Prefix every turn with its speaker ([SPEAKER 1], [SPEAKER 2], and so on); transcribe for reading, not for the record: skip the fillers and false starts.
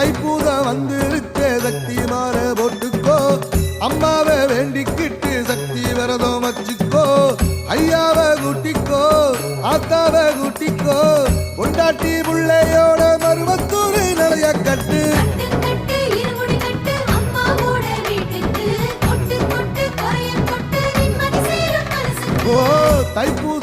[SPEAKER 1] தைப்பூசம் வந்திருக்க சக்தி மாற போட்டுக்கோ அம்மாவை வேண்டிக்கிட்டு சக்தி விரதம் வச்சுக்கோ ஐயாவை கூட்டிக்கோ ஆத்தாவை கூட்டிக்கோ கொண்டாட்டி புள்ளையோட மருவத்தூர் நிலைய கட்டு தைப்பூ